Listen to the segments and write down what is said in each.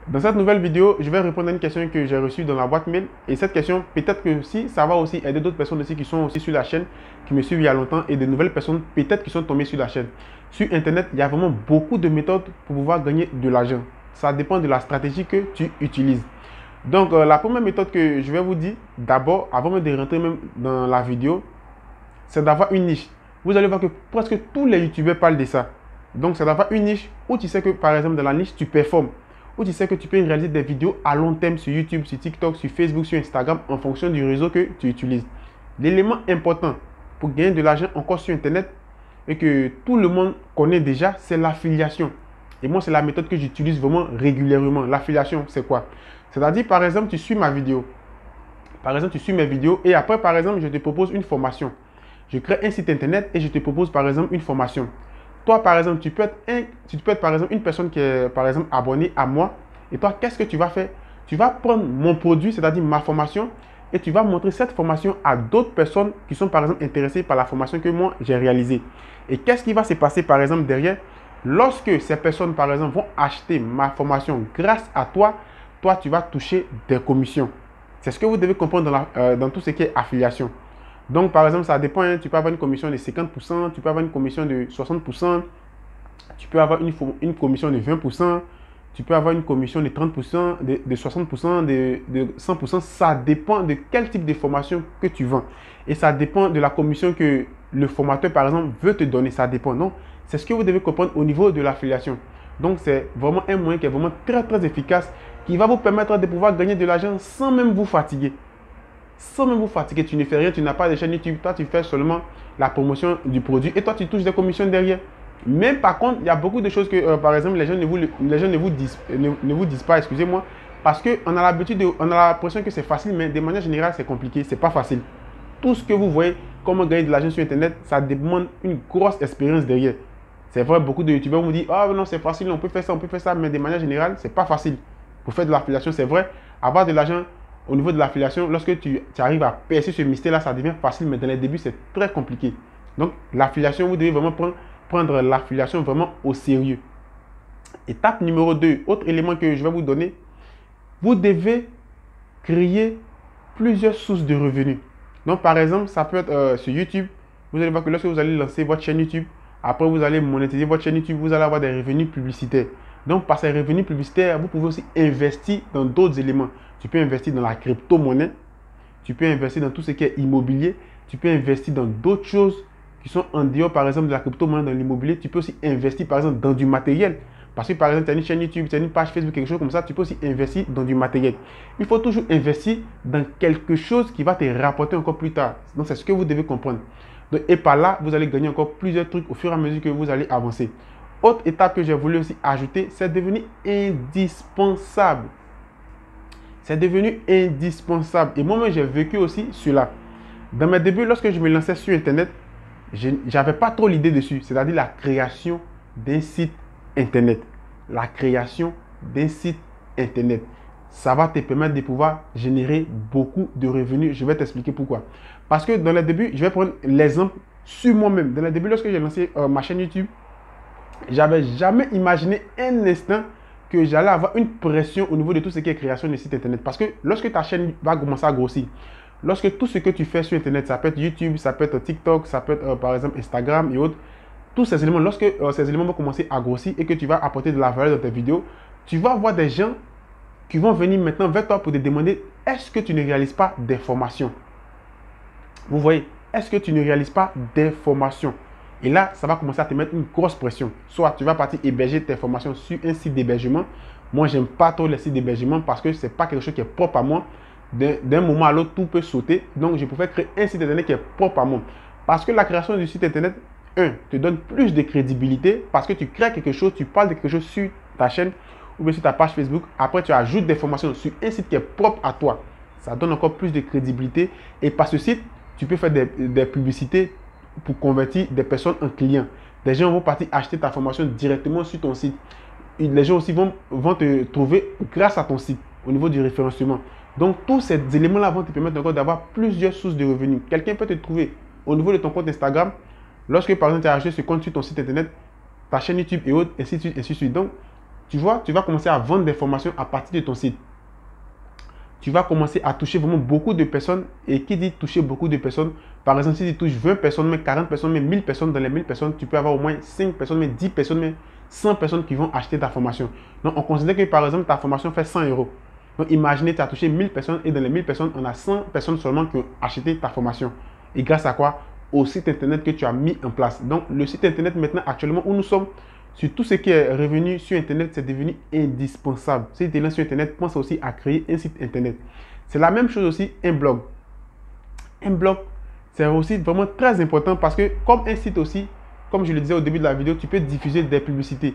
Dans cette nouvelle vidéo, je vais répondre à une question que j'ai reçue dans la boîte mail. Et cette question, peut-être que si ça va aussi aider d'autres personnes aussi qui sont aussi sur la chaîne, qui me suivent il y a longtemps, et de nouvelles personnes peut-être qui sont tombées sur la chaîne. Sur Internet, il y a vraiment beaucoup de méthodes pour pouvoir gagner de l'argent. Ça dépend de la stratégie que tu utilises. Donc, la première méthode que je vais vous dire, d'abord, avant même de rentrer même dans la vidéo, c'est d'avoir une niche. Vous allez voir que presque tous les youtubeurs parlent de ça. Donc, c'est d'avoir une niche où tu sais que, par exemple, dans la niche, tu performes. Où tu sais que tu peux réaliser des vidéos à long terme sur YouTube, sur TikTok, sur Facebook, sur Instagram, en fonction du réseau que tu utilises. L'élément important pour gagner de l'argent encore sur Internet et que tout le monde connaît déjà, c'est l'affiliation. Et moi, c'est la méthode que j'utilise vraiment régulièrement. L'affiliation, c'est quoi? C'est-à-dire, par exemple, tu suis ma vidéo. Par exemple, tu suis mes vidéos et après, par exemple, je te propose une formation. Je crée un site Internet et je te propose, par exemple, une formation. Toi, par exemple, tu peux être par exemple, une personne qui est, par exemple, abonnée à moi. Et toi, qu'est-ce que tu vas faire? Tu vas prendre mon produit, c'est-à-dire ma formation, et tu vas montrer cette formation à d'autres personnes qui sont, par exemple, intéressées par la formation que moi, j'ai réalisée. Et qu'est-ce qui va se passer, par exemple, derrière? Lorsque ces personnes, par exemple, vont acheter ma formation grâce à toi, toi, tu vas toucher des commissions. C'est ce que vous devez comprendre dans tout ce qui est affiliation. Donc, par exemple, ça dépend. Hein, tu peux avoir une commission de 50%, tu peux avoir une commission de 60%, tu peux avoir une commission de 20%, tu peux avoir une commission de 30%, de 60%, de 100%. Ça dépend de quel type de formation que tu vends. Et ça dépend de la commission que le formateur, par exemple, veut te donner. Ça dépend. Non, c'est ce que vous devez comprendre au niveau de l'affiliation. Donc, c'est vraiment un moyen qui est vraiment très, très efficace qui va vous permettre de pouvoir gagner de l'argent sans même vous fatiguer. Sans même vous fatiguer, tu ne fais rien, tu n'as pas de chaîne YouTube, toi tu fais seulement la promotion du produit et toi tu touches des commissions derrière. Mais par contre, il y a beaucoup de choses que, par exemple, les gens ne vous disent pas, excusez-moi, parce qu'on a l'habitude, on a l'impression que c'est facile, mais de manière générale, c'est compliqué, c'est pas facile. Tout ce que vous voyez, comment gagner de l'argent sur Internet, ça demande une grosse expérience derrière. C'est vrai, beaucoup de youtubeurs vous disent, ah non, c'est facile, on peut faire ça, mais de manière générale, c'est pas facile. Pour faire de l'affiliation, c'est vrai, avoir de l'argent au niveau de l'affiliation, lorsque tu arrives à percer ce mystère-là, ça devient facile, mais dans les débuts, c'est très compliqué. Donc, l'affiliation, vous devez vraiment prendre l'affiliation vraiment au sérieux. Étape numéro 2, autre élément que je vais vous donner, vous devez créer plusieurs sources de revenus. Donc, par exemple, ça peut être sur YouTube. Vous allez voir que lorsque vous allez lancer votre chaîne YouTube, après vous allez monétiser votre chaîne YouTube, vous allez avoir des revenus publicitaires. Donc, par ces revenus publicitaires, vous pouvez aussi investir dans d'autres éléments. Tu peux investir dans la crypto-monnaie, tu peux investir dans tout ce qui est immobilier, tu peux investir dans d'autres choses qui sont en dehors, par exemple, de la crypto-monnaie, dans l'immobilier. Tu peux aussi investir, par exemple, dans du matériel. Parce que, par exemple, tu as une chaîne YouTube, tu as une page Facebook, quelque chose comme ça, tu peux aussi investir dans du matériel. Il faut toujours investir dans quelque chose qui va te rapporter encore plus tard. Donc, c'est ce que vous devez comprendre. Donc, et par là, vous allez gagner encore plusieurs trucs au fur et à mesure que vous allez avancer. Autre étape que j'ai voulu aussi ajouter, c'est devenu indispensable. C'est devenu indispensable. Et moi-même, j'ai vécu aussi cela. Dans mes débuts, lorsque je me lançais sur Internet, je n'avais pas trop l'idée dessus. C'est-à-dire la création d'un site Internet. La création d'un site Internet. Ça va te permettre de pouvoir générer beaucoup de revenus. Je vais t'expliquer pourquoi. Parce que dans les débuts, je vais prendre l'exemple sur moi-même. Dans les débuts, lorsque j'ai lancé ma chaîne YouTube, j'avais jamais imaginé un instant que j'allais avoir une pression au niveau de tout ce qui est création de site Internet. Parce que lorsque ta chaîne va commencer à grossir, lorsque tout ce que tu fais sur Internet, ça peut être YouTube, ça peut être TikTok, ça peut être par exemple Instagram et autres, tous ces éléments, lorsque ces éléments vont commencer à grossir et que tu vas apporter de la valeur dans tes vidéos, tu vas avoir des gens qui vont venir maintenant vers toi pour te demander est-ce que tu ne réalises pas des formations? Vous voyez, est-ce que tu ne réalises pas des formations? Et là, ça va commencer à te mettre une grosse pression. Soit tu vas partir héberger tes formations sur un site d'hébergement. Moi, j'aime pas trop les sites d'hébergement parce que c'est pas quelque chose qui est propre à moi. D'un moment à l'autre, tout peut sauter. Donc, je préfère créer un site internet qui est propre à moi. Parce que la création du site internet, te donne plus de crédibilité parce que tu crées quelque chose, tu parles de quelque chose sur ta chaîne ou bien sur ta page Facebook. Après, tu ajoutes des formations sur un site qui est propre à toi. Ça donne encore plus de crédibilité. Et par ce site, tu peux faire des publicités pour convertir des personnes en clients. Des gens vont partir acheter ta formation directement sur ton site. Les gens aussi vont te trouver grâce à ton site au niveau du référencement. Donc, tous ces éléments-là vont te permettre encore d'avoir plusieurs sources de revenus. Quelqu'un peut te trouver au niveau de ton compte Instagram. Lorsque, par exemple, tu as acheté ce compte sur ton site internet, ta chaîne YouTube et autres, ainsi de suite, ainsi de suite. Donc, tu vois, tu vas commencer à vendre des formations à partir de ton site. Tu vas commencer à toucher vraiment beaucoup de personnes. Et qui dit toucher beaucoup de personnes, par exemple, si tu touches 20 personnes, mais 40 personnes, mais 1000 personnes, dans les 1000 personnes, tu peux avoir au moins 5 personnes, mais 10 personnes, mais 100 personnes qui vont acheter ta formation. Donc, on considère que, par exemple, ta formation fait 100 euros. Donc, imaginez, tu as touché 1000 personnes et dans les 1000 personnes, on a 100 personnes seulement qui ont acheté ta formation. Et grâce à quoi? Au site internet que tu as mis en place. Donc, le site internet maintenant, actuellement, où nous sommes, sur tout ce qui est revenu sur Internet, c'est devenu indispensable. Si tu es là sur Internet, pense aussi à créer un site Internet. C'est la même chose aussi, un blog. Un blog, c'est aussi vraiment très important parce que comme un site aussi, comme je le disais au début de la vidéo, tu peux diffuser des publicités.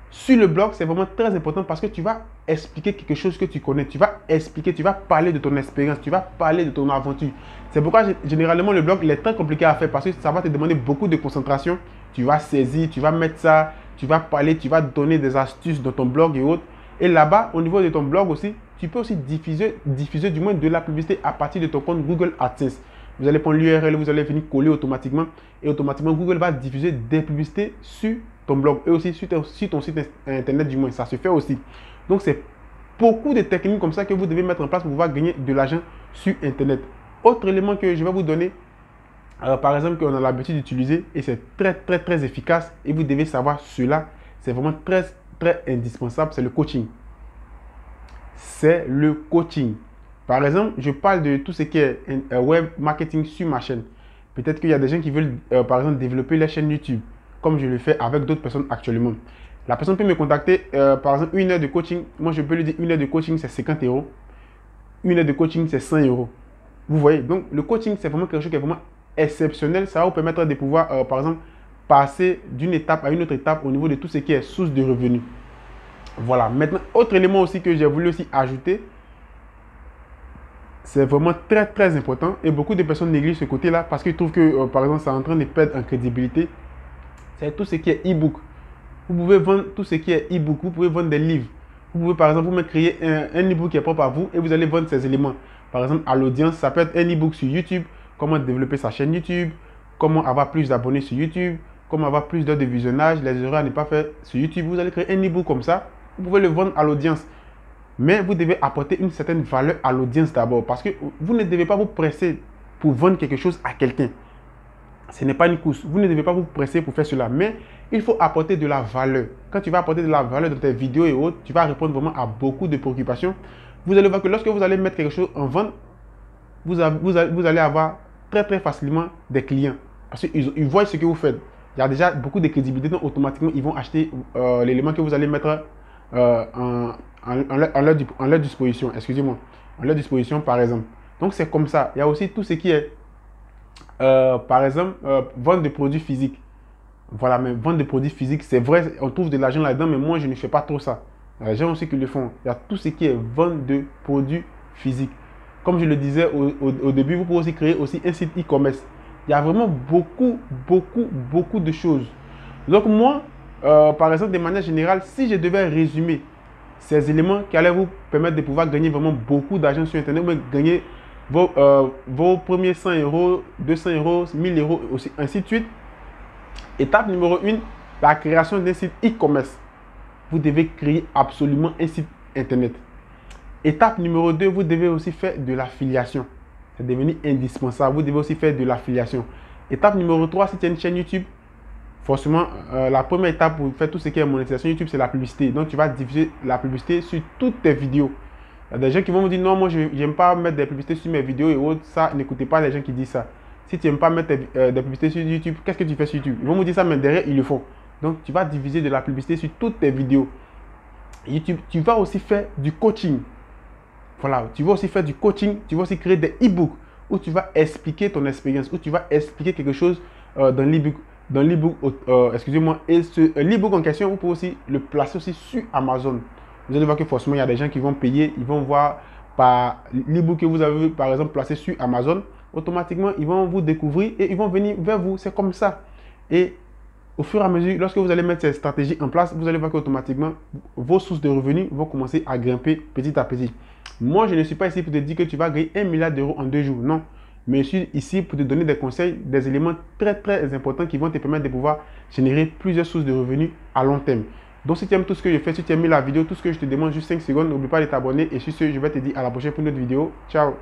Sur le blog, c'est vraiment très important parce que tu vas expliquer quelque chose que tu connais. Tu vas expliquer, tu vas parler de ton expérience, tu vas parler de ton aventure. C'est pourquoi généralement le blog il est très compliqué à faire parce que ça va te demander beaucoup de concentration. Tu vas saisir, tu vas mettre ça, tu vas parler, tu vas donner des astuces dans ton blog et autres. Et là-bas, au niveau de ton blog aussi, tu peux aussi diffuser du moins de la publicité à partir de ton compte Google AdSense. Vous allez prendre l'URL, vous allez venir coller automatiquement et automatiquement Google va diffuser des publicités sur ton blog et aussi sur ton site internet du moins. Ça se fait aussi. Donc, c'est beaucoup de techniques comme ça que vous devez mettre en place pour pouvoir gagner de l'argent sur Internet. Autre élément que je vais vous donner, par exemple, qu'on a l'habitude d'utiliser et c'est très efficace et vous devez savoir cela, c'est vraiment très indispensable, c'est le coaching. C'est le coaching. Par exemple, je parle de tout ce qui est web marketing sur ma chaîne. Peut-être qu'il y a des gens qui veulent, par exemple, développer leur chaîne YouTube, comme je le fais avec d'autres personnes actuellement. La personne peut me contacter, par exemple, 1 heure de coaching. Moi, je peux lui dire 1 heure de coaching, c'est 50 euros. 1 heure de coaching, c'est 100 euros. Vous voyez, donc le coaching, c'est vraiment quelque chose qui est vraiment exceptionnel. Ça va vous permettre de pouvoir, par exemple, passer d'une étape à une autre étape au niveau de tout ce qui est source de revenus. Voilà. Maintenant, autre élément aussi que j'ai voulu aussi ajouter, c'est vraiment très important et beaucoup de personnes négligent ce côté-là parce qu'ils trouvent que, par exemple, c'est en train de perdre en crédibilité. C'est tout ce qui est e-book. Vous pouvez vendre tout ce qui est e-book. Vous pouvez vendre des livres. Vous pouvez, par exemple, vous me créer un e-book qui est propre à vous et vous allez vendre ces éléments. Par exemple, à l'audience, ça peut être un e-book sur YouTube, comment développer sa chaîne YouTube, comment avoir plus d'abonnés sur YouTube, comment avoir plus d'heures de visionnage, les erreurs à ne pas faire sur YouTube. Vous allez créer un e-book comme ça. Vous pouvez le vendre à l'audience. Mais vous devez apporter une certaine valeur à l'audience d'abord parce que vous ne devez pas vous presser pour vendre quelque chose à quelqu'un. Ce n'est pas une course. Vous ne devez pas vous presser pour faire cela. Mais il faut apporter de la valeur. Quand tu vas apporter de la valeur dans tes vidéos et autres, tu vas répondre vraiment à beaucoup de préoccupations. Vous allez voir que lorsque vous allez mettre quelque chose en vente, vous allez avoir très facilement des clients. Parce qu'ils voient ce que vous faites. Il y a déjà beaucoup de crédibilité. Donc automatiquement, ils vont acheter l'élément que vous allez mettre en leur disposition. Excusez-moi. En leur disposition, par exemple. Donc c'est comme ça. Il y a aussi tout ce qui est par exemple, vente de produits physiques. Voilà, mais vente de produits physiques, c'est vrai, on trouve de l'argent là-dedans, mais moi, je ne fais pas trop ça. Il y a des gens aussi qui le font. Il y a tout ce qui est vente de produits physiques. Comme je le disais au début, vous pouvez aussi créer aussi un site e-commerce. Il y a vraiment beaucoup de choses. Donc moi, par exemple, de manière générale, si je devais résumer ces éléments qui allaient vous permettre de pouvoir gagner vraiment beaucoup d'argent sur Internet, mais gagner vos premiers 100 euros, 200 euros, 1000 euros, aussi, ainsi de suite. Étape numéro 1, la création d'un site e-commerce. Vous devez créer absolument un site Internet. Étape numéro 2, vous devez aussi faire de l'affiliation. C'est devenu indispensable. Vous devez aussi faire de l'affiliation. Étape numéro 3, si tu as une chaîne YouTube, forcément, la première étape pour faire tout ce qui est monétisation YouTube, c'est la publicité. Donc, tu vas diffuser la publicité sur toutes tes vidéos. Il y a des gens qui vont me dire non, moi je n'aime pas mettre des publicités sur mes vidéos et autres. Ça, n'écoutez pas les gens qui disent ça. Si tu n'aimes pas mettre des publicités sur YouTube, qu'est-ce que tu fais sur YouTube? Ils vont me dire ça, mais derrière, ils le font. Donc, tu vas diffuser de la publicité sur toutes tes vidéos. YouTube, tu vas aussi faire du coaching. Voilà, tu vas aussi faire du coaching. Tu vas aussi créer des e-books où tu vas expliquer ton expérience, où tu vas expliquer quelque chose dans l'e-book. Excusez-moi. Et l'e-book en question, vous pouvez aussi le placer aussi sur Amazon. Vous allez voir que forcément, il y a des gens qui vont payer, ils vont voir par l'e-book que vous avez, par exemple, placé sur Amazon. Automatiquement, ils vont vous découvrir et ils vont venir vers vous. C'est comme ça. Et au fur et à mesure, lorsque vous allez mettre ces stratégies en place, vous allez voir qu'automatiquement, vos sources de revenus vont commencer à grimper petit à petit. Moi, je ne suis pas ici pour te dire que tu vas gagner 1 milliard d'euros en 2 jours. Non. Mais je suis ici pour te donner des conseils, des éléments très importants qui vont te permettre de pouvoir générer plusieurs sources de revenus à long terme. Donc si tu aimes tout ce que je fais, si tu aimes la vidéo, tout ce que je te demande, juste 5 secondes, n'oublie pas de t'abonner. Et sur ce, je vais te dire à la prochaine pour une autre vidéo. Ciao.